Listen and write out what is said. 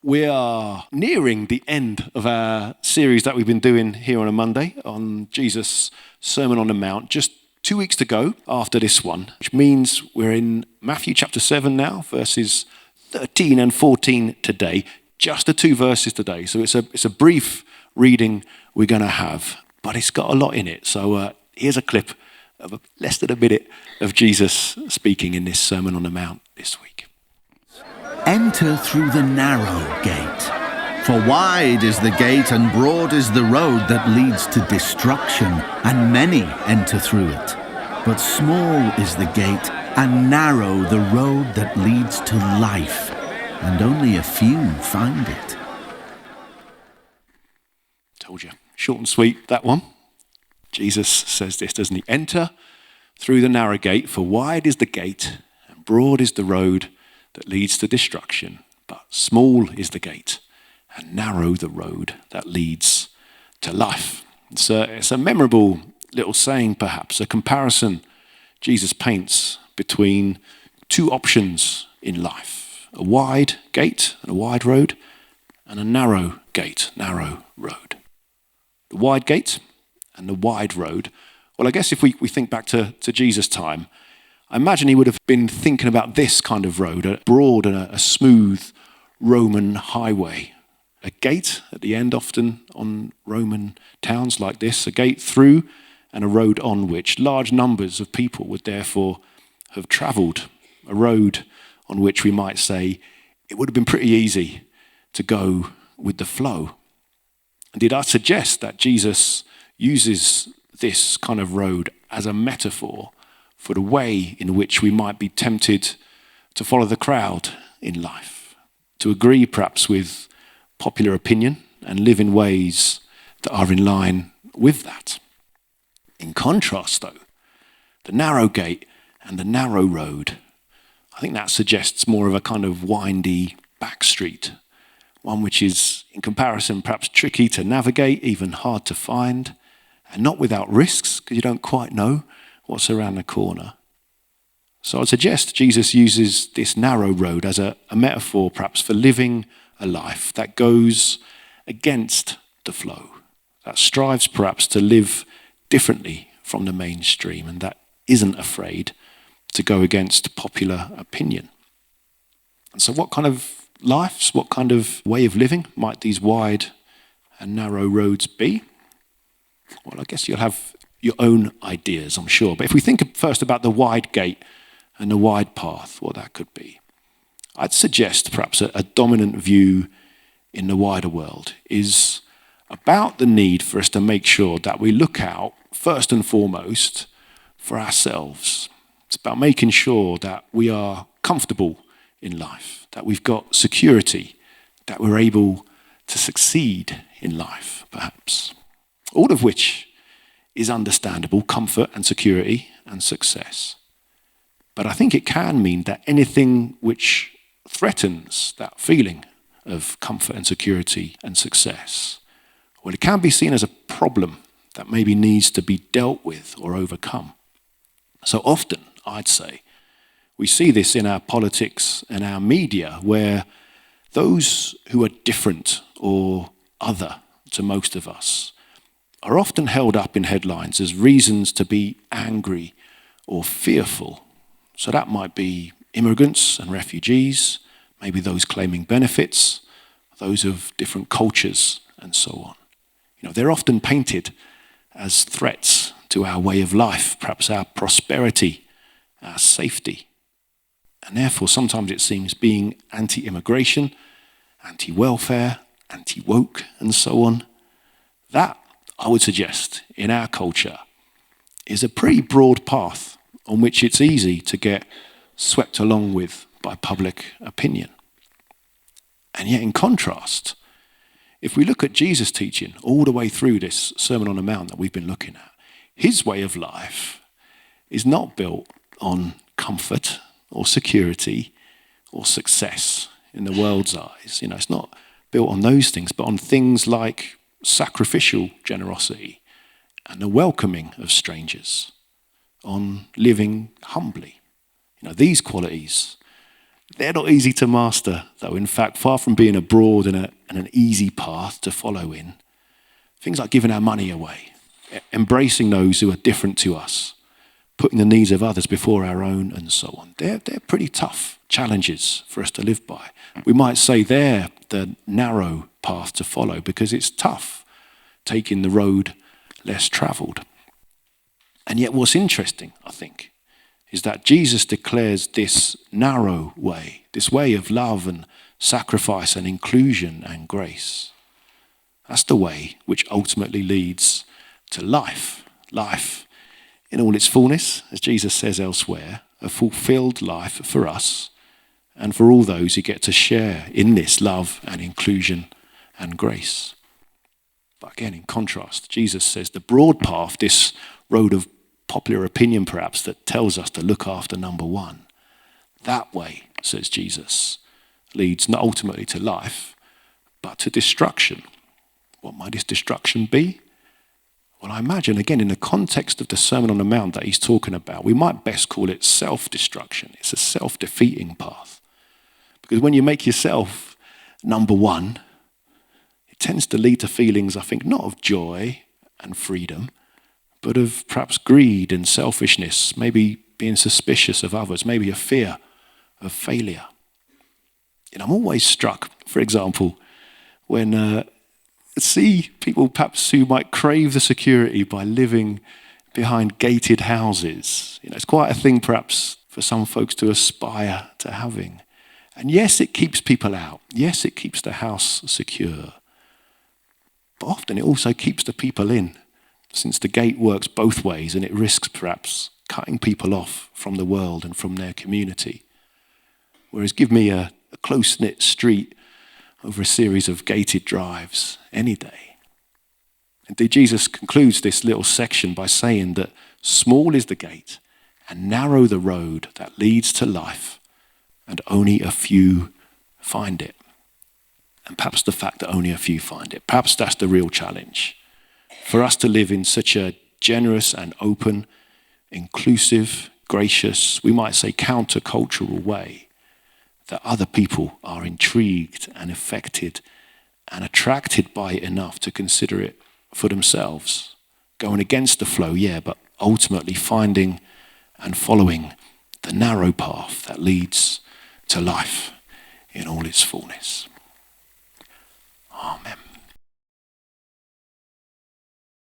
We are nearing the end of our series that we've been doing here on a Monday on Jesus' Sermon on the Mount. Just 2 weeks to go after this one, which means we're in Matthew chapter 7 now, verses 13 and 14 today. Just the two verses today. So it's a brief reading we're going to have, but it's got a lot in it. So here's a clip of less than a minute of Jesus speaking in this Sermon on the Mount this week. Enter through the narrow gate. For wide is the gate and broad is the road that leads to destruction, and many enter through it. But small is the gate and narrow the road that leads to life, and only a few find it. Told you. Short and sweet, that one. Jesus says this, doesn't he? Enter through the narrow gate, for wide is the gate and broad is the road that leads to destruction, but small is the gate and narrow the road that leads to life. It's a memorable little saying, perhaps, a comparison Jesus paints between two options in life, a wide gate and a wide road, and a narrow gate, narrow road. The wide gate and the wide road. Well, I guess if we think back to Jesus' time, I imagine he would have been thinking about this kind of road, a broad and a smooth Roman highway. A gate at the end, often on Roman towns like this, a gate through and a road on which large numbers of people would therefore have travelled. A road on which we might say it would have been pretty easy to go with the flow. Indeed, I suggest that Jesus uses this kind of road as a metaphor for the way in which we might be tempted to follow the crowd in life, to agree perhaps with popular opinion and live in ways that are in line with that. In contrast, though, the narrow gate and the narrow road, I think that suggests more of a kind of windy back street, one which is, in comparison, perhaps tricky to navigate, even hard to find, and not without risks, because you don't quite know what's around the corner. So I'd suggest Jesus uses this narrow road as a metaphor perhaps for living a life that goes against the flow, that strives perhaps to live differently from the mainstream and that isn't afraid to go against popular opinion. And so what kind of lives, what kind of way of living might these wide and narrow roads be? Well, I guess you'll have your own ideas, I'm sure. But if we think first about the wide gate and the wide path, what that could be, I'd suggest perhaps a dominant view in the wider world is about the need for us to make sure that we look out, first and foremost, for ourselves. It's about making sure that we are comfortable in life, that we've got security, that we're able to succeed in life, perhaps. All of which is understandable, comfort and security and success. But I think it can mean that anything which threatens that feeling of comfort and security and success, well, it can be seen as a problem that maybe needs to be dealt with or overcome. So often, I'd say, we see this in our politics and our media, where those who are different or other to most of us are often held up in headlines as reasons to be angry or fearful. So that might be immigrants and refugees, maybe those claiming benefits, those of different cultures, and so on. They're often painted as threats to our way of life, perhaps our prosperity, our safety. And therefore, sometimes it seems being anti-immigration, anti-welfare, anti-woke, and so on, that, I would suggest, in our culture, is a pretty broad path on which it's easy to get swept along with by public opinion. And yet, in contrast, if we look at Jesus' teaching all the way through this Sermon on the Mount that we've been looking at, his way of life is not built on comfort or security or success in the world's eyes. It's not built on those things, but on things like sacrificial generosity and the welcoming of strangers, on living humbly. These qualities They're not easy to master, though. In fact, far from being a broad and an easy path to follow in, things like giving our money away, embracing those who are different to us, putting the needs of others before our own, and so on. They're pretty tough challenges for us to live by. We might say they're the narrow path to follow because it's tough taking the road less traveled. And yet what's interesting, I think, is that Jesus declares this narrow way, this way of love and sacrifice and inclusion and grace. That's the way which ultimately leads to life. Life in all its fullness, as Jesus says elsewhere, a fulfilled life for us and for all those who get to share in this love and inclusion and grace. But again, in contrast, Jesus says the broad path, this road of popular opinion perhaps that tells us to look after number one, that way, says Jesus, leads not ultimately to life, but to destruction. What might this destruction be? Well, I imagine, again, in the context of the Sermon on the Mount that he's talking about, we might best call it self-destruction. It's a self-defeating path. Because when you make yourself number one, it tends to lead to feelings, I think, not of joy and freedom, but of perhaps greed and selfishness, maybe being suspicious of others, maybe a fear of failure. And I'm always struck, for example, when see people perhaps who might crave the security by living behind gated houses. It's quite a thing perhaps for some folks to aspire to having. And yes, it keeps people out. Yes, it keeps the house secure. But often it also keeps the people in, since the gate works both ways and it risks perhaps cutting people off from the world and from their community. Whereas give me a close-knit street over a series of gated drives any day. Indeed, Jesus concludes this little section by saying that small is the gate and narrow the road that leads to life, and only a few find it. And perhaps the fact that only a few find it, perhaps that's the real challenge. For us to live in such a generous and open, inclusive, gracious, we might say countercultural way, that other people are intrigued and affected and attracted by it enough to consider it for themselves. Going against the flow, yeah, but ultimately finding and following the narrow path that leads to life in all its fullness. Amen.